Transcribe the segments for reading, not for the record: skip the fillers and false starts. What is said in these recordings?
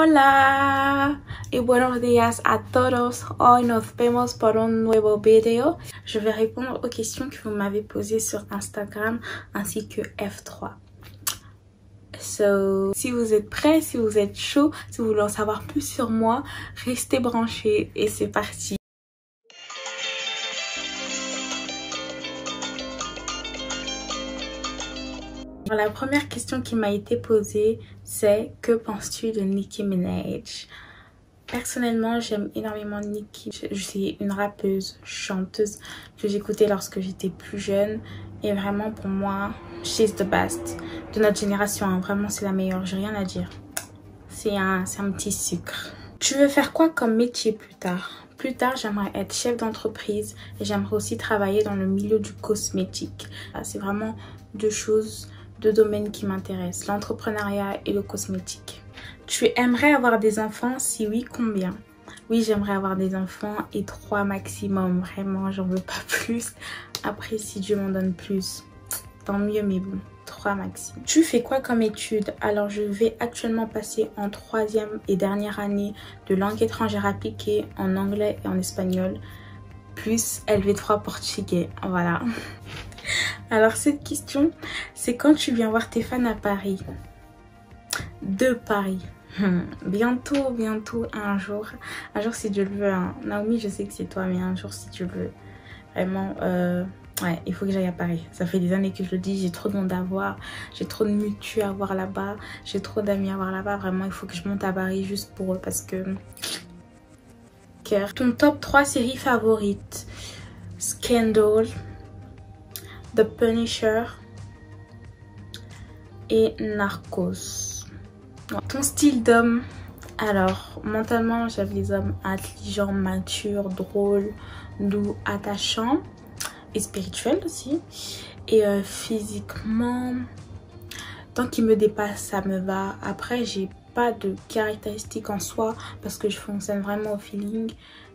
Hola y buenos días a todos. Hoy nos vemos por un nuevo video. Je vais répondre aux questions que vous m'avez posées sur Instagram ainsi que F3. So, si vous êtes prêts, si vous êtes chaud, si vous voulez en savoir plus sur moi, restez branchés et c'est parti. La première question qui m'a été posée, c'est que penses-tu de Nicki Minaj? Personnellement, j'aime énormément Nicki. C'est une rappeuse, chanteuse que j'écoutais lorsque j'étais plus jeune. Et vraiment, pour moi, she's the best. De notre génération, hein. Vraiment, c'est la meilleure. J'ai rien à dire. C'est un petit sucre. Tu veux faire quoi comme métier plus tard? Plus tard, j'aimerais être chef d'entreprise et j'aimerais aussi travailler dans le milieu du cosmétique. C'est vraiment deux domaines qui m'intéressent, l'entrepreneuriat et le cosmétique. Tu aimerais avoir des enfants? Si oui, combien? Oui, j'aimerais avoir des enfants et 3 maximum. Vraiment, j'en veux pas plus. Après, si Dieu m'en donne plus, tant mieux, mais bon, 3 maximum. Tu fais quoi comme études? Alors, je vais actuellement passer en 3e et dernière année de langue étrangère appliquée en anglais et en espagnol, plus LV3 portugais. Voilà. Alors, cette question, c'est quand tu viens voir tes fans à Paris? De Paris. Bientôt, un jour si Dieu le veut. Hein. Naomi, je sais que c'est toi, mais un jour si Dieu le veux. Vraiment, ouais, il faut que j'aille à Paris. Ça fait des années que je le dis, j'ai trop de monde à voir, j'ai trop de mutu à voir là-bas, j'ai trop d'amis à voir là-bas. Vraiment, il faut que je monte à Paris juste pour eux parce que... Ton top 3 séries favorites? Scandal, The Punisher et Narcos. Ton style d'homme? Alors, mentalement, j'aime les hommes intelligents, matures, drôles, doux, attachants et spirituels aussi. Et physiquement, tant qu'il me dépasse, ça me va. Après, j'ai pas de caractéristiques en soi parce que je fonctionne vraiment au feeling.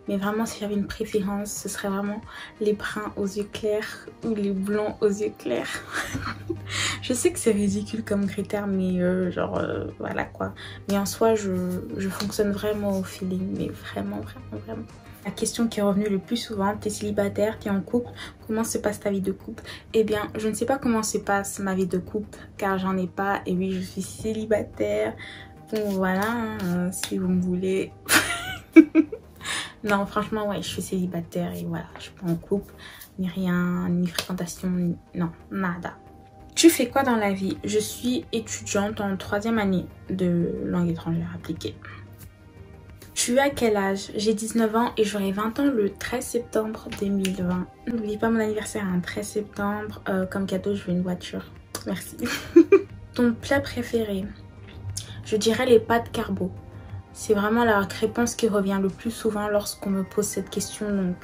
Mais vraiment, si j'avais une préférence, ce serait vraiment les bruns aux yeux clairs ou les blonds aux yeux clairs. Je sais que c'est ridicule comme critère, mais voilà quoi. Mais en soi, je fonctionne vraiment au feeling, mais vraiment. La question qui est revenue le plus souvent, t'es célibataire, t'es en couple, comment se passe ta vie de couple? Eh bien, je ne sais pas comment se passe ma vie de couple, car j'en ai pas, et oui, je suis célibataire. Donc voilà, hein, si vous me voulez... Non, franchement, ouais, je suis célibataire et voilà, je suis pas en couple, ni rien, ni fréquentation, non, nada. Tu fais quoi dans la vie? Je suis étudiante en 3e année de langue étrangère appliquée. Tu as quel âge? J'ai 19 ans et j'aurai 20 ans le 13 septembre 2020. N'oublie pas mon anniversaire, un 13 septembre. Comme cadeau, je veux une voiture. Merci. Ton plat préféré? Je dirais les pâtes carbo. C'est vraiment la réponse qui revient le plus souvent lorsqu'on me pose cette question, donc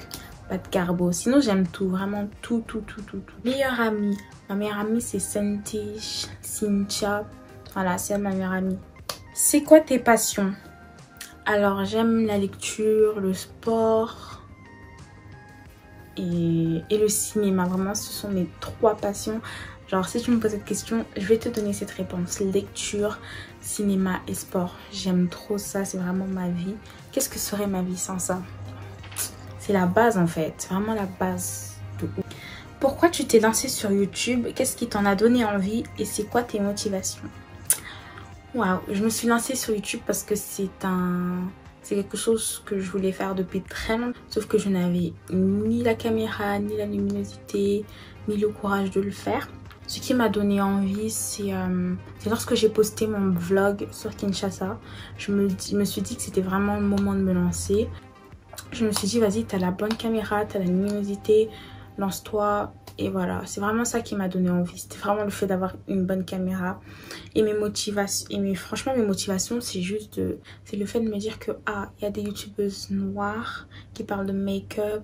pas de carbo. Sinon, j'aime tout, vraiment tout. Meilleure amie. Ma meilleure amie, c'est Sentish, Cynthia. Voilà, c'est ma meilleure amie. C'est quoi tes passions? Alors, j'aime la lecture, le sport et le cinéma. Vraiment, ce sont mes 3 passions. Genre, si tu me poses cette question, je vais te donner cette réponse. Lecture, cinéma et sport. J'aime trop ça, c'est vraiment ma vie. Qu'est-ce que serait ma vie sans ça? C'est la base en fait, vraiment la base de ouf. Pourquoi tu t'es lancée sur YouTube? Qu'est-ce qui t'en a donné envie? Et c'est quoi tes motivations? Waouh, je me suis lancée sur YouTube parce que c'est quelque chose que je voulais faire depuis très longtemps. Sauf que je n'avais ni la caméra, ni la luminosité, ni le courage de le faire. Ce qui m'a donné envie, c'est lorsque j'ai posté mon vlog sur Kinshasa. Je me suis dit que c'était vraiment le moment de me lancer. Je me suis dit, vas-y, t'as la bonne caméra, t'as la luminosité, lance-toi. Et voilà, c'est vraiment ça qui m'a donné envie. C'était vraiment le fait d'avoir une bonne caméra. Et mes motivations, franchement, mes motivations, c'est juste c'est le fait de me dire que, il y a des youtubeuses noires qui parlent de make-up,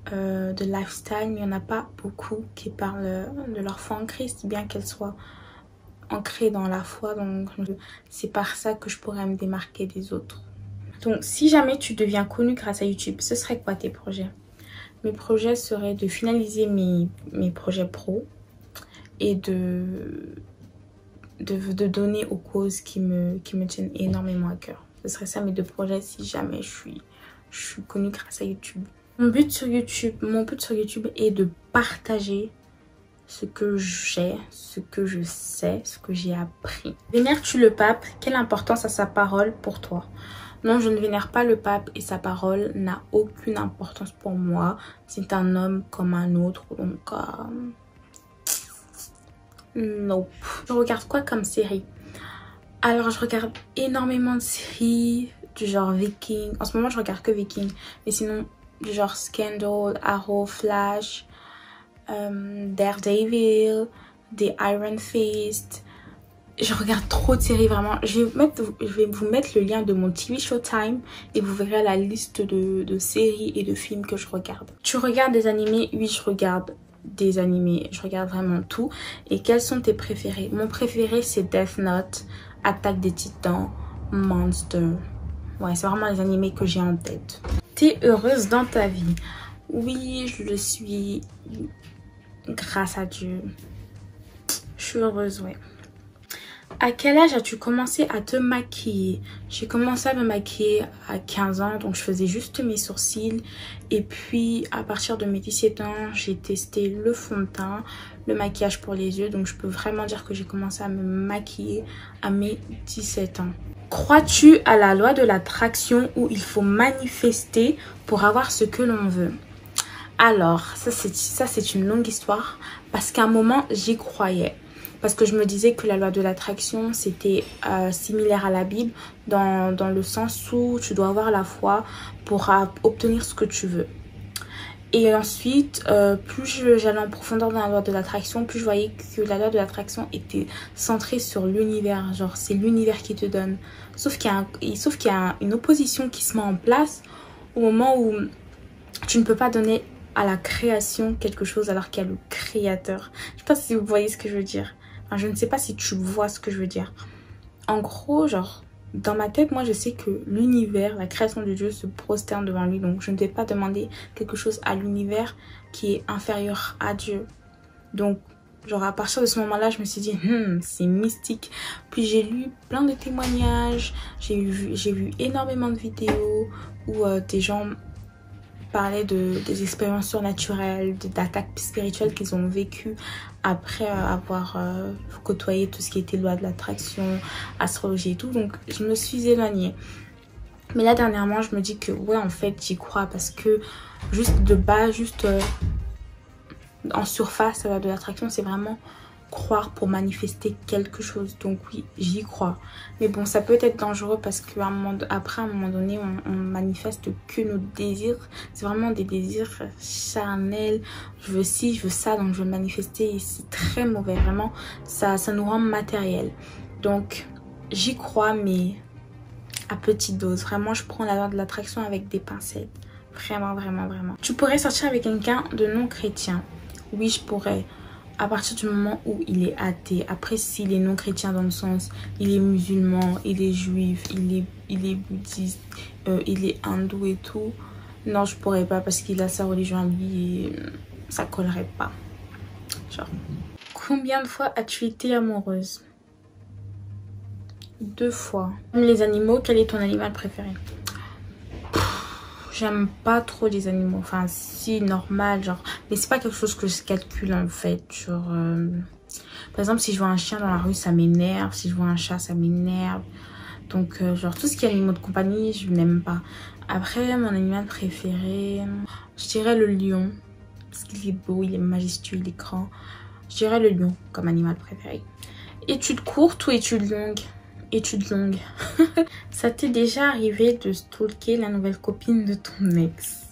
de lifestyle, mais il n'y en a pas beaucoup qui parlent de leur foi en Christ, bien qu'elles soient ancrées dans la foi. Donc c'est par ça que je pourrais me démarquer des autres. Donc si jamais tu deviens connue grâce à YouTube, ce serait quoi tes projets? Mes projets seraient de finaliser mes projets pro et de donner aux causes qui me tiennent énormément à cœur. Ce serait ça mes deux projets si jamais je suis connue grâce à YouTube. Mon but sur YouTube est de partager ce que j'ai, ce que je sais, ce que j'ai appris. Vénères-tu le pape? Quelle importance a sa parole pour toi? Non, je ne vénère pas le pape et sa parole n'a aucune importance pour moi. C'est un homme comme un autre, donc nope. Je regarde quoi comme série? Alors, je regarde énormément de séries du genre Viking. En ce moment, je regarde que Viking. Mais sinon, du genre Scandal, Arrow, Flash, Daredevil, The Iron Fist. Je regarde trop de séries, vraiment. Je vais vous mettre le lien de mon TV Showtime et vous verrez la liste de séries et de films que je regarde. Tu regardes des animés? Oui, je regarde des animés. Je regarde vraiment tout. Et quels sont tes préférés? Mon préféré, c'est Death Note, Attaque des Titans, Monster. Ouais, c'est vraiment les animés que j'ai en tête. T'es heureuse dans ta vie? Oui, je le suis. Grâce à Dieu. Je suis heureuse, ouais. À quel âge as-tu commencé à te maquiller? J'ai commencé à me maquiller à 15 ans, donc je faisais juste mes sourcils. Et puis, à partir de mes 17 ans, j'ai testé le fond de teint, le maquillage pour les yeux. Donc, je peux vraiment dire que j'ai commencé à me maquiller à mes 17 ans. Crois-tu à la loi de l'attraction où il faut manifester pour avoir ce que l'on veut? Alors, ça c'est une longue histoire parce qu'à un moment, j'y croyais. Parce que je me disais que la loi de l'attraction, c'était similaire à la Bible dans le sens où tu dois avoir la foi pour obtenir ce que tu veux. Et ensuite, plus j'allais en profondeur dans la loi de l'attraction, plus je voyais que la loi de l'attraction était centrée sur l'univers. Genre, c'est l'univers qui te donne. Sauf qu'il y a une opposition qui se met en place au moment où tu ne peux pas donner à la création quelque chose alors qu'il y a le créateur. Je ne sais pas si vous voyez ce que je veux dire. Enfin, je ne sais pas si tu vois ce que je veux dire. En gros, genre, dans ma tête, moi, je sais que l'univers, la création de Dieu se prosterne devant lui. Donc, je ne vais pas demander quelque chose à l'univers qui est inférieur à Dieu. Donc, genre, à partir de ce moment-là, je me suis dit, c'est mystique. Puis, j'ai lu plein de témoignages. J'ai vu énormément de vidéos où des gens parlaient des expériences surnaturelles, d'attaques spirituelles qu'ils ont vécues après avoir côtoyé tout ce qui était loi de l'attraction, astrologie et tout. Donc, je me suis éloignée. Mais là, dernièrement, je me dis que, ouais, en fait, j'y crois parce que juste de bas, en surface, la loi de l'attraction, c'est vraiment croire pour manifester quelque chose. Donc oui, j'y crois. Mais bon, ça peut être dangereux parce qu'à un moment donné, on manifeste que nos désirs. C'est vraiment des désirs charnels. Je veux ci, je veux ça, donc je veux manifester. Et c'est très mauvais, vraiment. Ça nous rend matériel. Donc, j'y crois, mais à petite dose. Vraiment, je prends la loi de l'attraction avec des pincettes. Vraiment, vraiment, vraiment. Tu pourrais sortir avec quelqu'un de non chrétien? Oui, je pourrais. À partir du moment où il est athée. Après, s'il est non chrétien dans le sens, il est musulman, il est juif, il est bouddhiste, il est hindou et tout. Non, je pourrais pas parce qu'il a sa religion à lui et ça collerait pas. Genre. Combien de fois as-tu été amoureuse? 2 fois. Les animaux, quel est ton animal préféré? J'aime pas trop les animaux, enfin si, normal, genre, mais c'est pas quelque chose que je calcule en fait, genre, par exemple si je vois un chien dans la rue ça m'énerve, si je vois un chat ça m'énerve, donc genre tout ce qui est animaux de compagnie je n'aime pas. Après mon animal préféré, je dirais le lion, parce qu'il est beau, il est majestueux, il est grand, je dirais le lion comme animal préféré. Études courtes ou études longues? Études longues. Ça t'est déjà arrivé de stalker la nouvelle copine de ton ex?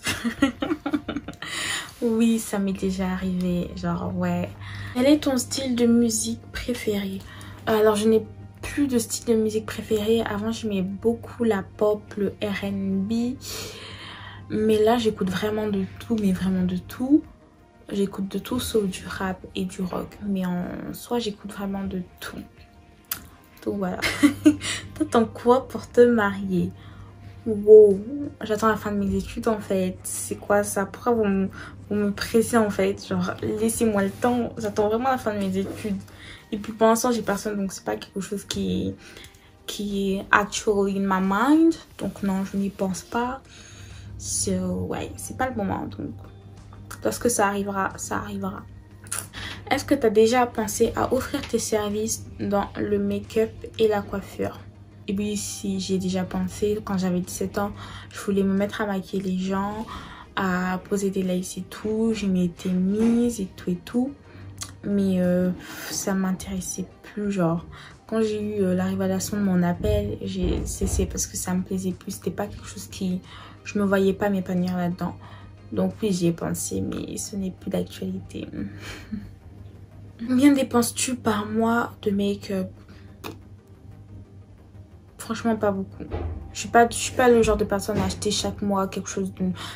Oui, ça m'est déjà arrivé. Genre, ouais. Quel est ton style de musique préféré? Alors, je n'ai plus de style de musique préféré. Avant, j'aimais beaucoup la pop, le R&B. Mais là, j'écoute vraiment de tout, mais vraiment de tout. J'écoute de tout sauf du rap et du rock. Mais en soi, j'écoute vraiment de tout. Donc voilà. T'attends quoi pour te marier? Wow, j'attends la fin de mes études en fait. C'est quoi ça? Pourquoi vous me pressez en fait? Genre laissez-moi le temps. J'attends vraiment la fin de mes études. Et puis pour l'instant j'ai personne, donc c'est pas quelque chose qui qui est actually in my mind. Donc non, je n'y pense pas. Ouais, c'est pas le moment. Donc lorsque ça arrivera, ça arrivera. Est-ce que tu as déjà pensé à offrir tes services dans le make-up et la coiffure? Et oui, si, j'ai déjà pensé. Quand j'avais 17 ans, je voulais me mettre à maquiller les gens, à poser des laces et tout. Je m'y étais mise et tout. Mais ça m'intéressait plus. Genre, quand j'ai eu la révélation de mon appel, j'ai cessé parce que ça me plaisait plus. C'était pas quelque chose qui... Je me voyais pas m'épanouir là-dedans. Donc oui, j'y ai pensé, mais ce n'est plus d'actualité. Combien dépenses-tu par mois de make-up? Franchement, pas beaucoup. Je suis pas le genre de personne à acheter chaque mois quelque chose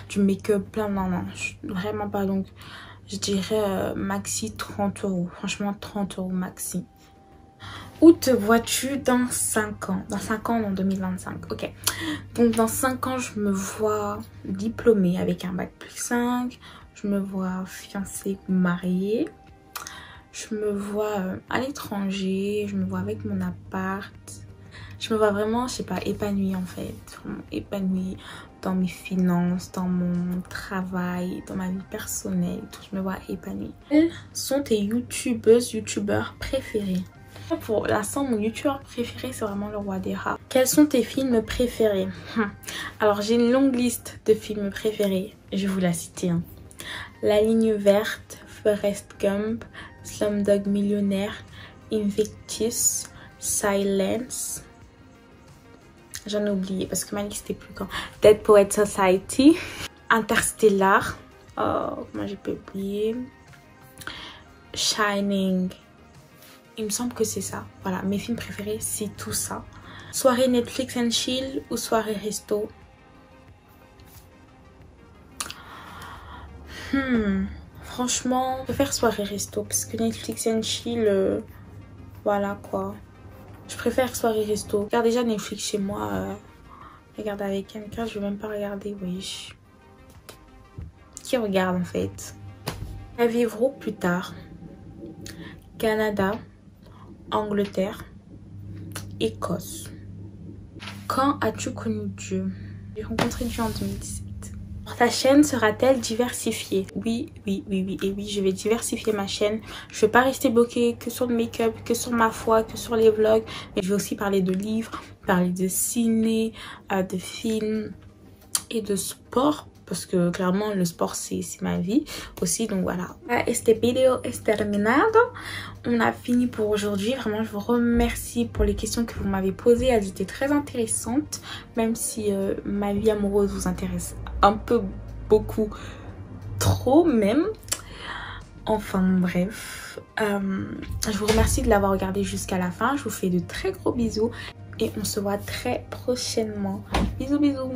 du make-up plein. Non, vraiment pas. Donc, je dirais maxi 30 €. Franchement, 30 € maxi. Où te vois-tu dans 5 ans? Dans 5 ans, en 2025. Ok. Donc, dans 5 ans, je me vois diplômée avec un bac+5. Je me vois fiancée, mariée. Je me vois à l'étranger. Je me vois avec mon appart. Je me vois vraiment, je sais pas, épanouie en fait. Vraiment épanouie dans mes finances, dans mon travail, dans ma vie personnelle. Tout. Je me vois épanouie. Quelles sont tes youtubeurs préférés? Pour l'instant, mon youtubeur préféré, c'est vraiment le roi des rats. Quels sont tes films préférés? Alors, j'ai une longue liste de films préférés. Je vais vous la citer. La ligne verte, Forrest Gump, Slumdog Millionnaire, Invictus, Silence. J'en ai oublié parce que ma liste est plus grande. Dead Poet Society, Interstellar. Oh, comment j'ai pu oublier? Shining. Il me semble que c'est ça. Voilà, mes films préférés, c'est tout ça. Soirée Netflix and chill ou soirée resto? Franchement, je préfère soirée resto parce que Netflix and chill, voilà quoi. Je préfère soirée resto. Regarde déjà Netflix chez moi. Regarde avec quelqu'un, je vais même pas regarder, oui. Qui regarde en fait? Vivre plus tard? Canada, Angleterre, Écosse. Quand as-tu connu Dieu? J'ai rencontré Dieu en 2017. Ta chaîne sera-t-elle diversifiée? Oui, et oui, je vais diversifier ma chaîne. Je vais pas rester bloquée que sur le make-up, que sur ma foi, que sur les vlogs. Mais je vais aussi parler de livres, parler de ciné, de films et de sport. Parce que clairement, le sport, c'est ma vie aussi. Donc voilà. Este video es terminado. On a fini pour aujourd'hui. Vraiment, je vous remercie pour les questions que vous m'avez posées. Elles étaient très intéressantes. Même si ma vie amoureuse vous intéresse un peu, beaucoup, trop même. Enfin bref. Je vous remercie de l'avoir regardé jusqu'à la fin. Je vous fais de très gros bisous. Et on se voit très prochainement. Bisous, bisous.